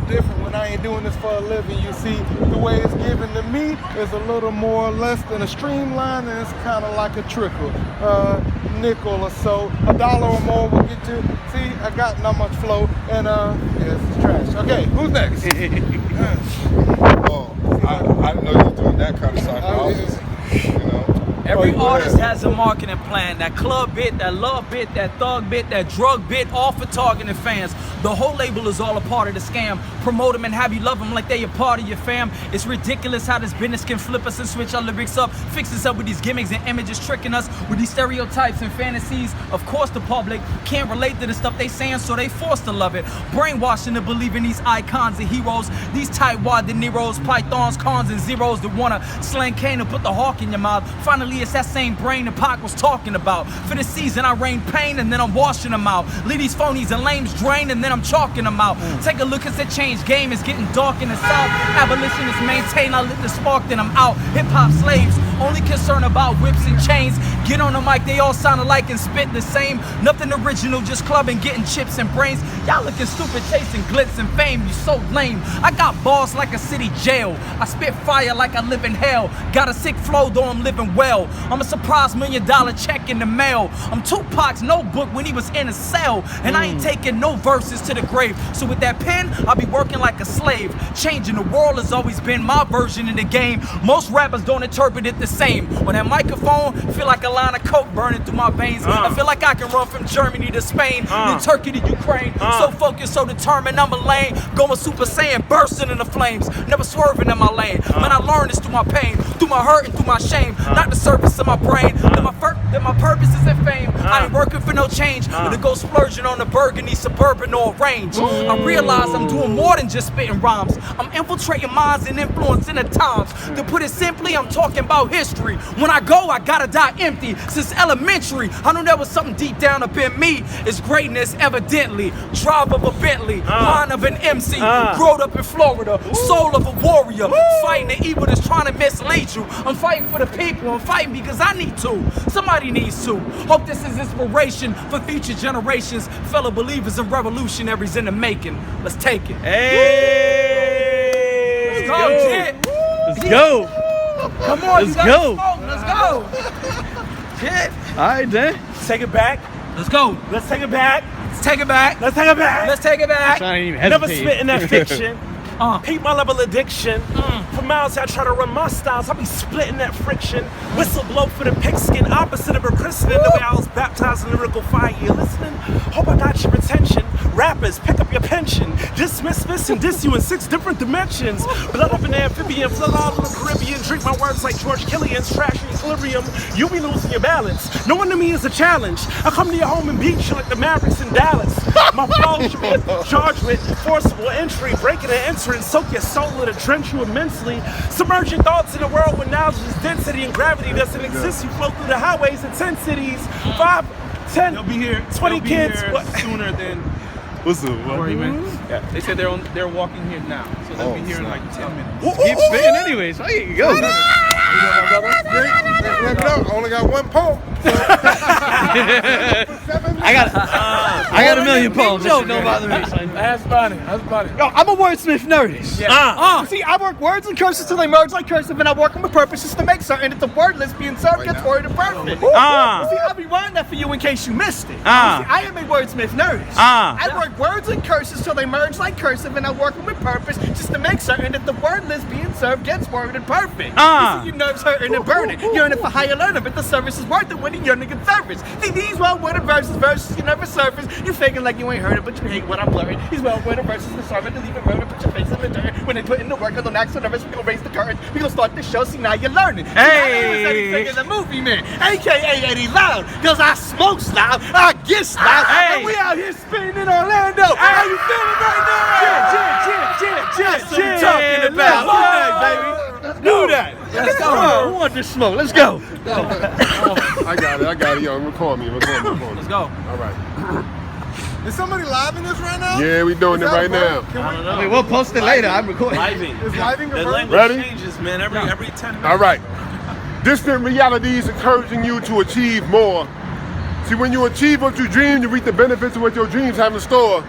different when I ain't doing this for a living. You see, the way it's given to me is a little more or less than a streamline, and it's kind of like a trickle. Nickel or so, $1 or more will get you. See, I got not much flow, and yeah, it's trash. Okay, who's next? Oh, I didn't know you were doing that kind of stuff. You know. Every artist has a marketing plan. That club bit, that love bit, that thug bit, that drug bit, all for targeting fans. The whole label is all a part of the scam. Promote them and have you love them like they a part of your fam. It's ridiculous how this business can flip us and switch our lyrics up. Fix us up with these gimmicks and images, tricking us with these stereotypes and fantasies. Of course the public can't relate to the stuff they saying, so they forced to love it. Brainwashing to believe in these icons and heroes. These tight-wad De Niros, pythons, cons, and zeros that wanna slang cane and put the hawk in your mouth. Finally, it's that same brain that Pac was talking about. For this season, I rain pain and then I'm washing them out. Leave these phonies and lames drain and then I'm chalking them out. Take a look at the change game, it's getting dark in the south. Abolitionists maintain, I lit the spark, then I'm out. Hip-hop slaves, only concerned about whips and chains. Get on the mic, they all sound alike and spit the same. Nothing original, just clubbing, getting chips and brains. Y'all looking stupid, chasing glitz and fame, you so lame. I got bars like a city jail. I spit fire like I live in hell. Got a sick flow, though I'm living well. I'm a surprise $1 million check in the mail. I'm Tupac's notebook when he was in a cell. And I ain't taking no verses to the grave. So with that pen, I'll be working like a slave. Changing the world has always been my version of the game. Most rappers don't interpret it the same. When that microphone feel like a line of coke burning through my veins. I feel like I can run from Germany to Spain, then Turkey to Ukraine. So focused, so determined, I'm a lane. Going Super Saiyan, bursting in the flames. Never swerving in my lane. Man, I learned this through my pain, through my hurt and through my shame. Not the surface of my brain. That my purpose is in fame. I ain't working for no change, but to go splurging on the burgundy, suburban, or range. I realize I'm doing more than just spitting rhymes. I'm infiltrating minds and influencing the times. To put it simply, I'm talking about history. When I go, I gotta die empty. Since elementary, I knew there was something deep down up in me. It's greatness, evidently. Drive of a Bentley, mind of an MC. Growed up in Florida, soul of a warrior. Fighting the evil that's trying to mislead you. I'm fighting for the people, I'm fighting because I need to. Somebody needs to. Hope this is inspiration for future generations. Fellow believers and revolutionaries in the making. Let's take it. Hey! Let's go, Jit. Let's go. Come on, Let's go. Let's go. Jit. All right, then. Let's take it back. Let's go. Let's take it back. Let's take it back. Let's take it back. Let's take it back. I ain't even Never hesitate. spitting that fiction. Peep my level of addiction. For miles I try to run my styles, I'll be splitting that friction. Whistle blow for the pigskin, opposite of a christening. The way I was baptized in lyrical fire. You listening? Hope I got your attention. Rappers, pick up your pension. Dismiss this and diss you in 6 different dimensions. Blood up in the amphibian, flood all in the Caribbean. Drink my words like George Killian's trash and equilibrium. You be losing your balance. No one to me is a challenge. I come to your home and beat you like the Mavericks in Dallas. My flow should be charged with forcible entry, breaking and entering, soak your soul in a drench you immensely. Submerging thoughts in a world where knowledge is density and gravity doesn't exist. You flow through the highways in 10 cities, 5, 10, They'll be here 20 kids. here sooner than. What's up? Yeah, they said they're walking here now, so they'll be here in like 10 minutes. Keep spitting anyways. There you go. Only got one poem. I got a million poems. Don't bother me, son. That's funny. That's funny. Yo, I'm a wordsmith nerdist. See, I work words and curses till they merge like cursive, and I work them with purpose just to make certain that the wordless being served gets worded perfect. See, I'll be writing that for you in case you missed it. See, I am a wordsmith nerdist. I work words and curses till they merge like cursive, and I work them with purpose just to make certain that the wordless being served gets worded perfect. You see, your nerves hurting and burning, yearning for higher learning, but the service is worth it when you're yearning in service. See, these well-worded verses you never surface. You faking like you ain't heard it, but you hate what I'm blurring. These well-worded verses the servant to leave it murder, put your face in the dirt. When they put in the work, don't act so nervous, we gonna raise the curtain. We gonna start this show, see now you're learning. See, my name is Eddie Figure, the movie man, aka Eddie Loud, cause I smoke loud, I get loud, and we out here spinning in Orlando. How you feeling right now? That's what I'm talking about. Baby. Do that. Let's go. Who want this smoke? Let's go. I got it. Yo, record me. Let's go. All right. Is somebody live in this right now? Yeah, we doing it right now. I mean, we'll post it later. I'm recording. Is living The a language Ready? changes, man, every 10 minutes. All right. Distant realities encouraging you to achieve more. See, when you achieve what you dream, you reap the benefits of what your dreams have in store.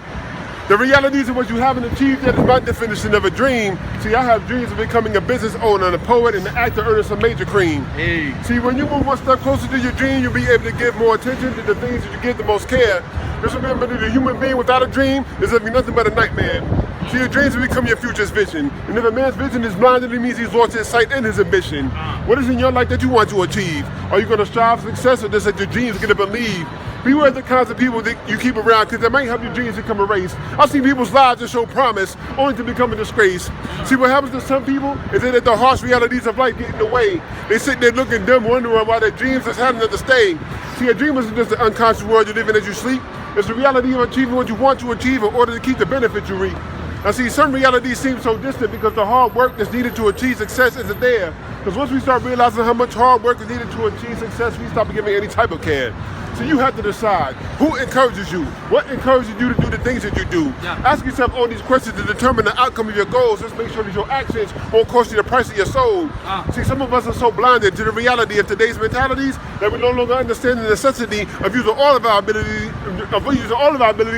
The realities of what you haven't achieved yet is my definition of a dream. See, I have dreams of becoming a business owner, a poet, and an actor earning some major cream. Hey. See, when you move one step closer to your dream, you'll be able to give more attention to the things that you give the most care. Just remember that a human being without a dream is living nothing but a nightmare. See, your dreams will become your future's vision. And if a man's vision is blinded, it means he's lost his sight and his ambition. What is in your life that you want to achieve? Are you going to strive for success or just let your dreams get to believe? Beware the kinds of people that you keep around because they might help your dreams become erased. I've seen people's lives that show promise only to become a disgrace. See, what happens to some people is that the harsh realities of life get in the way. They sit there looking dumb, wondering why their dreams is having them to stay. See, a dream isn't just an unconscious world you live in as you sleep. It's the reality of achieving what you want to achieve in order to keep the benefits you reap. Now see, some realities seem so distant because the hard work that's needed to achieve success isn't there. Because once we start realizing how much hard work is needed to achieve success, we stop giving any type of care. So you have to decide who encourages you, what encourages you to do the things that you do. Yeah. Ask yourself all these questions to determine the outcome of your goals. Just make sure that your actions won't cost you the price of your soul. See, some of us are so blinded to the reality of today's mentalities that we no longer understand the necessity of using all of our abilities,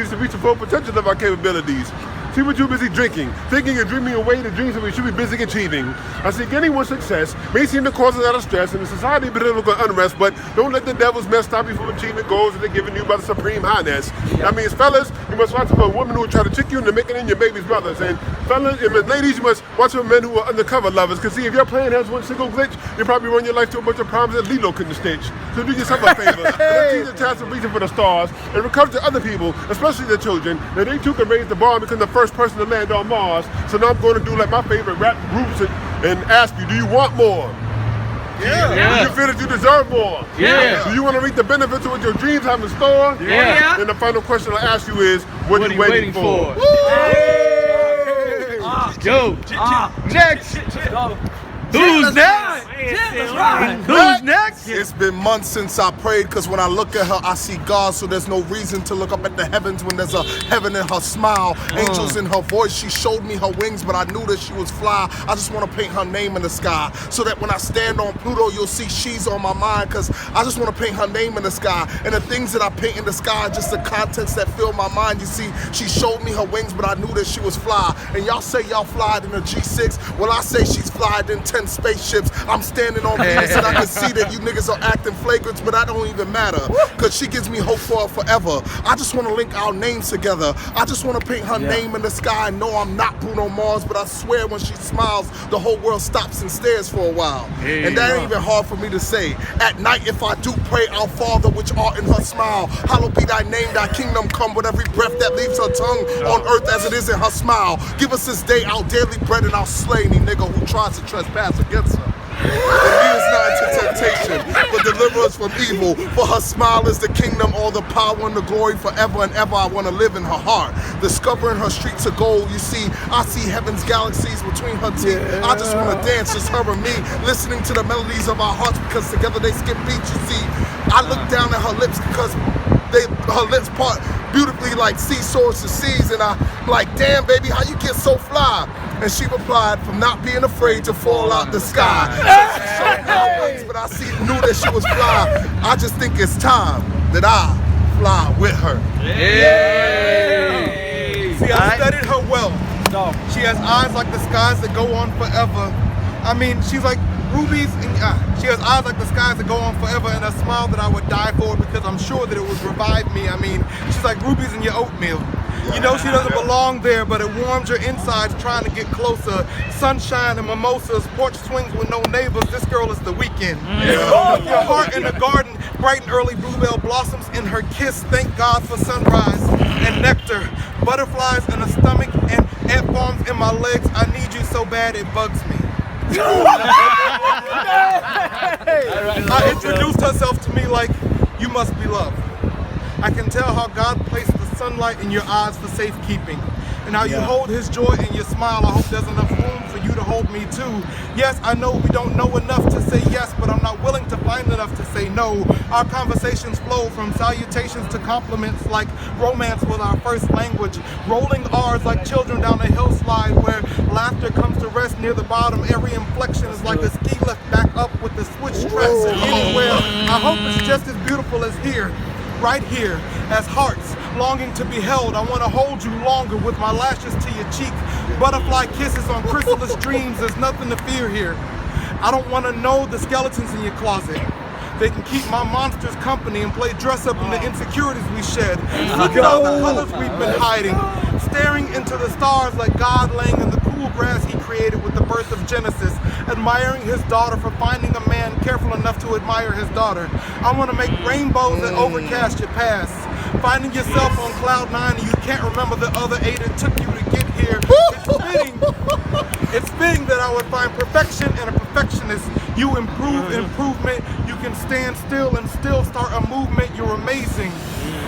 to reach the full potential of our capabilities. See, we're too busy drinking, thinking and dreaming away the dreams that we should be busy achieving. I see gaining one success may seem to cause a lot of stress and the society political unrest, but don't let the devil's mess stop you from achieving goals that are given you by the Supreme Highness. That means, fellas, you must watch for women who will try to trick you into making in your baby's brothers. And fellas, and ladies, you must watch for men who are undercover lovers. Because see, if your plan has one single glitch, you probably run your life to a bunch of problems that Lilo couldn't stitch. So do yourself a favor. Don't teach the task of reaching for the stars and recover to other people, especially the children, that they too can raise the bar and become the first person to land on Mars. So now I'm going to do like my favorite rap groups and ask you, do you want more? Yeah. Do you feel that you deserve more? Yeah. Do you want to reap the benefits of what your dreams have in store? Yeah. And the final question I'll ask you is, what are you waiting for? Yo. Next. Who's next? Who's next? It's been months since I prayed, because when I look at her, I see God, so there's no reason to look up at the heavens when there's a heaven in her smile. Angels in her voice, she showed me her wings, but I knew that she was fly. I just want to paint her name in the sky, so that when I stand on Pluto, you'll see she's on my mind, because I just want to paint her name in the sky. And the things that I paint in the sky are just the contents that fill my mind. You see, she showed me her wings, but I knew that she was fly. And y'all say y'all flied in a G6, well I say she's flied in 10 spaceships. I'm standing on Venus and I can see that you niggas are acting flagrant, but that don't even matter, cause she gives me hope for her forever. I just want to link our names together. I just want to paint her name in the sky. I know I'm not Bruno Mars, but I swear when she smiles, the whole world stops and stares for a while. And that ain't even hard for me to say. At night, if I do pray, our Father which art in her smile, hallowed be thy name, thy kingdom come, with every breath that leaves her tongue on earth as it is in her smile. Give us this day our daily bread, and I'll slay any nigga who tries to trespass against her. And lead us not into temptation, but deliver us from evil. For her smile is the kingdom, all the power and the glory forever and ever. I want to live in her heart, discovering her streets of gold. You see, I see heaven's galaxies between her teeth. I just want to dance, just her and me, listening to the melodies of our hearts, because together they skip beats. You see, I look down at her lips because her lips part beautifully like seesaws to seas, and I'm like, damn baby, how you get so fly? And she replied, from not being afraid to fall out the sky. So she showed me her wings, but I knew that she was fly. I just think it's time that I fly with her. See, I studied her well. She has eyes like the skies that go on forever. I mean, she's like rubies, and she has eyes like the skies that go on forever, and a smile that I would die for, because I'm sure that it would revive me. I mean, she's like rubies in your oatmeal. You know she doesn't belong there, but it warms your insides trying to get closer. Sunshine and mimosas, porch swings with no neighbors. This girl is the weekend. Your heart in the garden, bright and early bluebell blossoms in her kiss. Thank God for sunrise and nectar. Butterflies in the stomach and ant farms in my legs. I need you so bad it bugs me. I introduced herself to me like, you must be loved. I can tell how God placed the sunlight in your eyes for safekeeping, and how you hold his joy in your smile. I hope there's enough room for you to hold me too. Yes, I know we don't know enough to say yes, but I'm not willing to find enough to say no. Our conversations flow from salutations to compliments, like romance was our first language. Rolling R's like children down a hillslide where laughter comes to rest near the bottom. Every inflection is like a ski lift back up with the switch stress. Anywhere, I hope it's just as beautiful as here. Right here, as hearts longing to be held. I want to hold you longer with my lashes to your cheek. Butterfly kisses on chrysalis dreams. There's nothing to fear here. I don't want to know the skeletons in your closet. They can keep my monsters company and play dress up in the insecurities we shed. Looking out the colors we've been hiding. Staring into the stars like God laying in the cool grass he created with the birth of Genesis. Admiring his daughter for finding a man careful enough to admire his daughter. I want to make rainbows that overcast your past. Finding yourself on cloud 9 and you can't remember the other 8 it took you to get here. It's fitting that I would find perfection in a perfectionist. You improve improvement. You can stand still and still start a movement. You're amazing.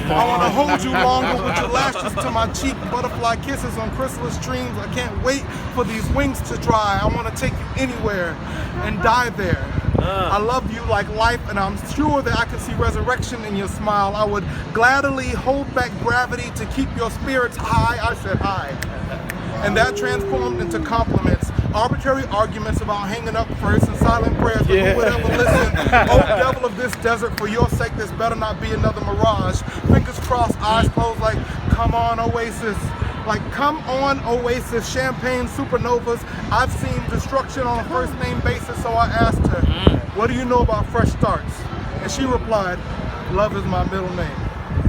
I want to hold you longer with your lashes to my cheek. Butterfly kisses on chrysalis dreams. I can't wait for these wings to dry. I want to take you anywhere and die there. I love you like life, and I'm sure that I can see resurrection in your smile. I would gladly hold back gravity to keep your spirits high. I said high. And that transformed into compliments. Arbitrary arguments about hanging up first and silent prayers. But who would ever listen? Oh, devil of this desert, for your sake, this better not be another mirage. Fingers crossed, eyes closed like, come on, Oasis. Like, come on, Oasis, champagne supernovas. I've seen destruction on a first name basis, so I asked her, what do you know about fresh starts? And she replied, love is my middle name.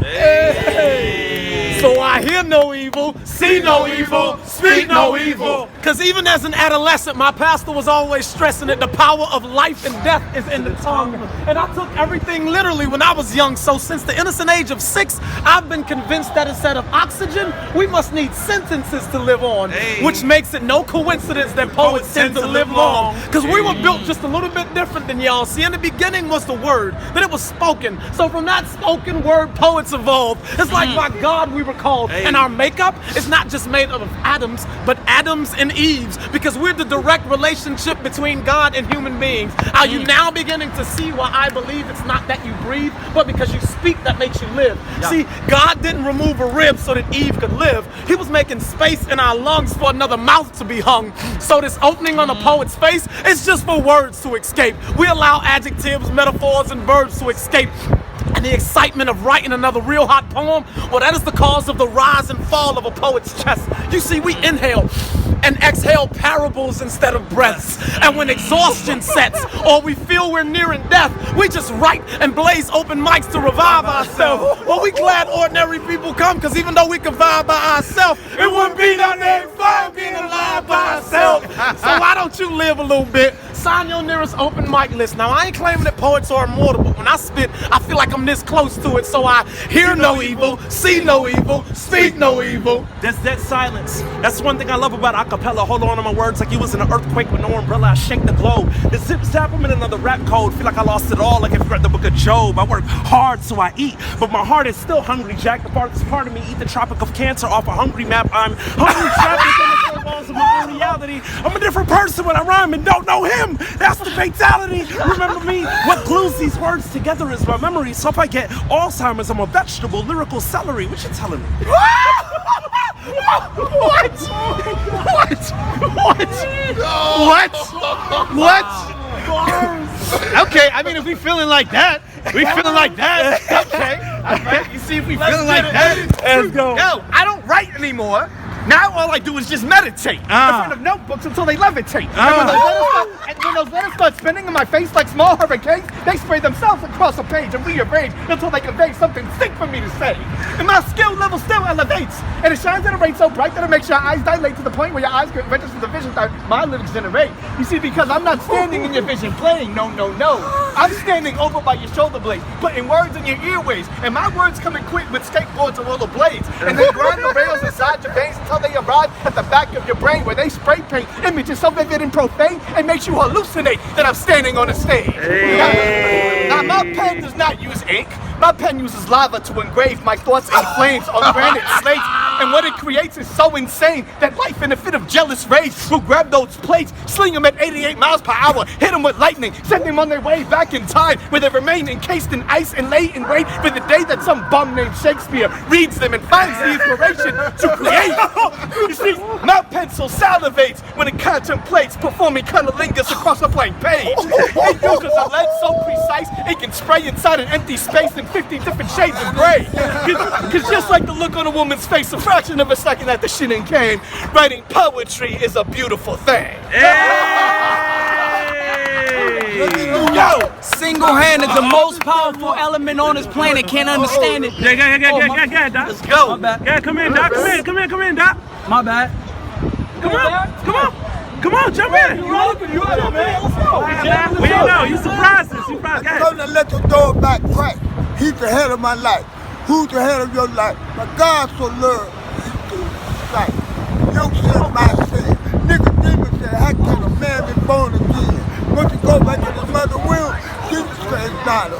Hey. So I hear no evil, see no evil, speak no evil. Cause even as an adolescent, my pastor was always stressing that the power of life and death is in the tongue. And I took everything literally when I was young. So since the innocent age of 6, I've been convinced that instead of oxygen, we must need sentences to live on. Which makes it no coincidence that poets tend to live long. Cause we were built just a little bit different than y'all. See, in the beginning was the word, then it was spoken. So from that spoken word, poets evolved. It's like by God we were called. And our makeup is not just made up of atoms, but Adams and Eves, because we're the direct relationship between God and human beings. Are you now beginning to see why I believe it's not that you breathe, but because you speak that makes you live? See, God didn't remove a rib so that Eve could live. He was making space in our lungs for another mouth to be hung. So this opening on a poet's face is just for words to escape. We allow adjectives, metaphors, and verbs to escape. And the excitement of writing another real hot poem, well, that is the cause of the rise and fall of a poet's chest. You see, we inhale and exhale parables instead of breaths. And when exhaustion sets or we feel we're nearing death, we just write and blaze open mics to revive ourselves. Well, we glad ordinary people come, because even though we can vibe by ourselves, it wouldn't be nothing fun being alive by ourselves. So why don't you live a little bit? Sign your nearest open mic list. Now, I ain't claiming that poets are immortal, but when I spit, I feel like I'm this close to it. So I hear no evil, see no evil, speak no evil. There's dead silence. That's one thing I love about acapella. Hold on to my words like you was in an earthquake with no umbrella. I shake the globe. The zip zap, I'm in another rap code. Feel like I lost it all, like if you read the book of Job. I work hard so I eat, but my heart is still hungry, Jack. The farthest part of me eat the Tropic of Cancer off a hungry map. I'm hungry, trapped within the four walls of my own reality. I'm a different person when I rhyme and don't know him. That's the fatality. Remember me? What glues these words together is my memory. So if I get Alzheimer's, I'm a vegetable, lyrical celery. What you telling me? What? Okay, I mean, if we feeling like that, okay. You see, if we feeling like that, let's go. No, I don't write anymore. Now all I do is just meditate in front of notebooks until they levitate. And when those letters start spinning in my face like small hurricanes, they spray themselves across a page and rearrange until they convey something sick for me to say. And my skill level still elevates. And it shines at a rate so bright that it makes your eyes dilate to the point where your eyes get register the vision that my lyrics generate. You see, because I'm not standing in your vision playing, no. I'm standing over by your shoulder blades, putting words in your earways. And my words come equipped with skateboards and roller blades. And they grind the rails inside your veins until they arrive at the back of your brain, where they spray paint images so vivid and profane and makes you hallucinate that I'm standing on a stage. Now my pen does not use ink. My pen uses lava to engrave my thoughts in flames on granite slates. And what it creates is so insane that life in a fit of jealous rage will grab those plates, sling them at 88 miles per hour, hit them with lightning, send them on their way back in time, where they remain encased in ice and lay in wait for the day that some bum named Shakespeare reads them and finds the inspiration to create. You see, my pencil salivates when it contemplates performing cunnilingus across a blank page. It uses a lead so precise it can spray inside an empty space in 50 different shades of gray. Cause just like the look on a woman's face a fraction of a second after she done came, writing poetry is a beautiful thing. Yo, single-handed, the most powerful element on this planet, can't understand it. Yeah, Doc. Let's go. My bad. Yeah, come in, Doc. Come in, Doc. My bad. Come on, jump in. You man. Let's go. We didn't know. You surprised us. Don't let the door back crack. He's the head of my life. Who's the head of your life? My God so loved. Like, you said my sin. Nicodemus said, how can a man be born again? Once you go back to the mother womb, Jesus said it's not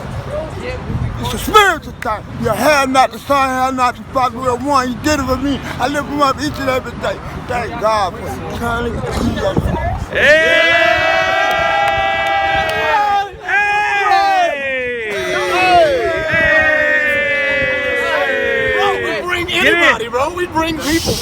it's a spiritual thing. You have not the Son, have not the Father, we're one. He did it for me. I lift him up each and every day. Thank God for eternally. Anybody, bro. We bring people.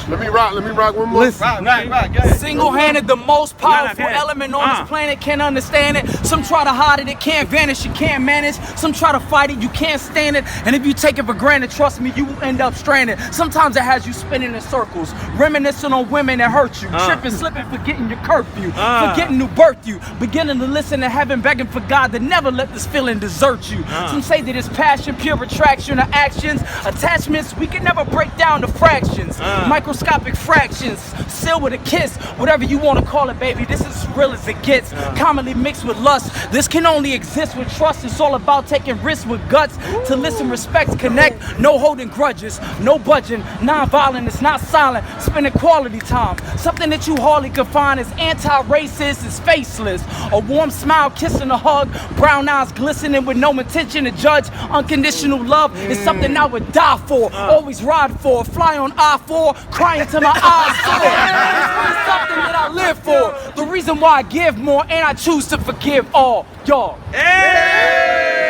Let me rock one more. Single-handed, the most powerful element on this planet, can't understand it. Some try to hide it, it can't vanish, you can't manage. Some try to fight it, you can't stand it. And if you take it for granted, trust me, you will end up stranded. Sometimes it has you spinning in circles, reminiscing on women that hurt you, tripping, slipping, forgetting your curfew, forgetting who birthed you, beginning to listen to heaven, begging for God to never let this feeling desert you. Some say that it's passion, pure attraction, or actions, attachments, we can never break down to fractions. Microscopic fractions, sealed with a kiss, whatever you want to call it, baby. This is as real as it gets. Commonly mixed with lust. This can only exist with trust. It's all about taking risks with guts. To listen, respect, connect. No holding grudges, no budging. Non-violent, it's not silent. Spending quality time. Something that you hardly can find is anti-racist, is faceless. A warm smile, kissing a hug. Brown eyes glistening with no intention to judge. Unconditional love is something I would die for. Always ride for. Fly on I-4. Crying till my eyes sore. It's something that I live for. The reason why I give more and I choose to forgive all y'all. Hey!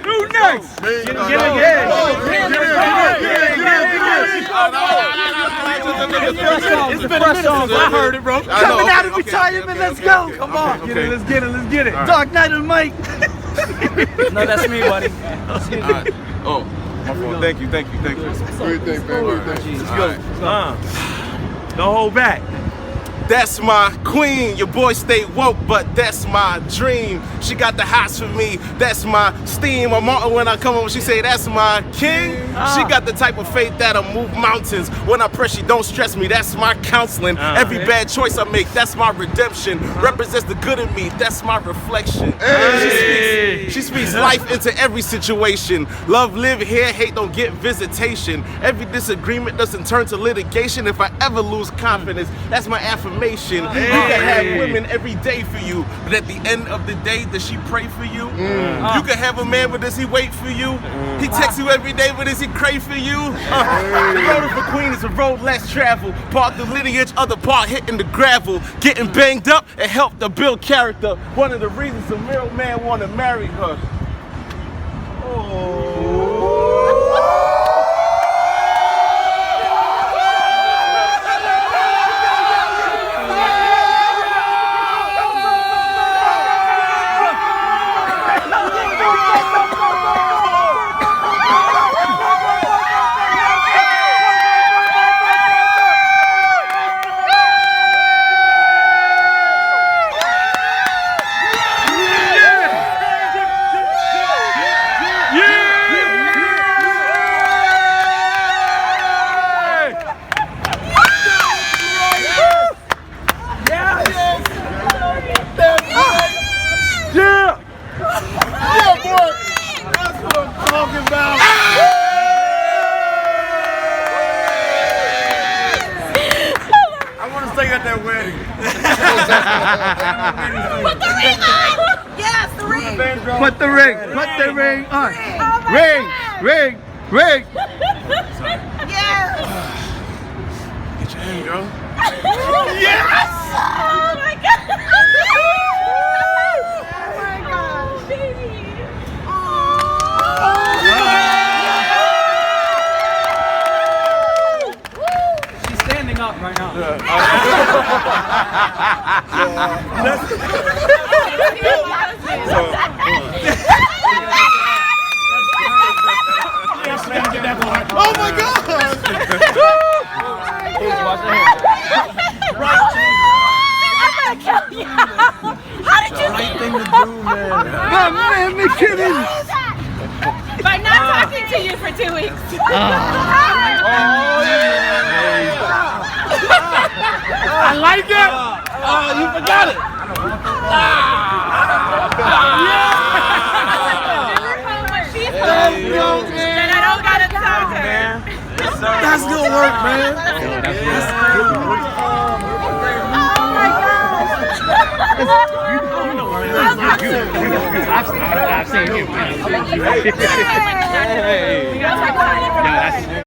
Who next? It's been a minute since I heard it, bro. Coming out of retirement, let's go. Come on. Let's get it. Dark Knight of the Mic. No, that's me, buddy. Oh, my fault. Thank you. Great thing, man. Don't hold back. That's my queen. Your boy stay woke, but that's my dream. She got the hots for me. That's my steam. My mom, when I come home, she say that's my king. She got the type of faith that'll move mountains. When I pray, she don't stress me. That's my counseling. Every bad choice I make, that's my redemption. Represents the good in me. That's my reflection. She speaks life into every situation. Love live here, hate don't get visitation. Every disagreement doesn't turn to litigation. If I ever lose confidence, that's my affirmation. You can have women every day for you, but at the end of the day, does she pray for you? You can have a man, but does he wait for you? He texts you every day, but does he crave for you? The road of a queen is a road less traveled. Part the lineage, other part hitting the gravel. Getting banged up, it helped to build character. One of the reasons a real man want to marry her. Put the ring on. Ring. Yeah. girl. Yes! Oh my god! Oh my gosh, baby! She's standing up right now. Oh my God! I'm gonna kill you! How did you Right thing to do, man. Man, McKinnon! By not talking to you for 2 weeks. I like it! You forgot it. She's home. Then I don't gotta talk to her. That's good work, man. I've seen you.